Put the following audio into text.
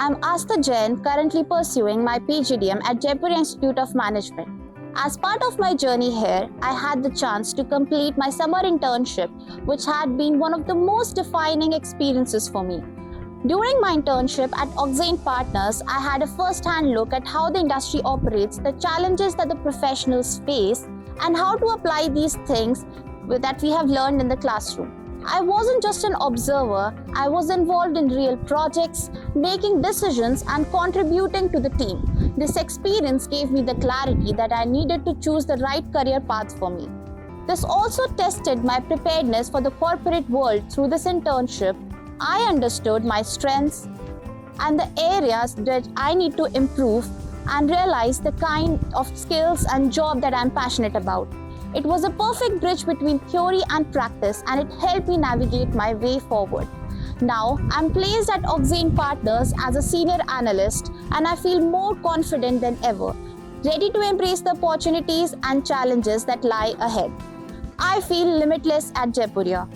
I'm Aastha Jain, currently pursuing my PGDM at Jaipuria Institute of Management. As part of my journey here, I had the chance to complete my summer internship, which had been one of the most defining experiences for me. During my internship at Oxane Partners, I had a first-hand look at how the industry operates, the challenges that the professionals face, and how to apply these things that we have learned in the classroom. I wasn't just an observer, I was involved in real projects, making decisions and contributing to the team. This experience gave me the clarity that I needed to choose the right career path for me. This also tested my preparedness for the corporate world. Through this internship, I understood my strengths and the areas that I need to improve and realized the kind of skills and job that I'm passionate about. It was a perfect bridge between theory and practice, and it helped me navigate my way forward. Now, I'm placed at Oxane Partners as a senior analyst, and I feel more confident than ever, ready to embrace the opportunities and challenges that lie ahead. I feel limitless at Jaipuria.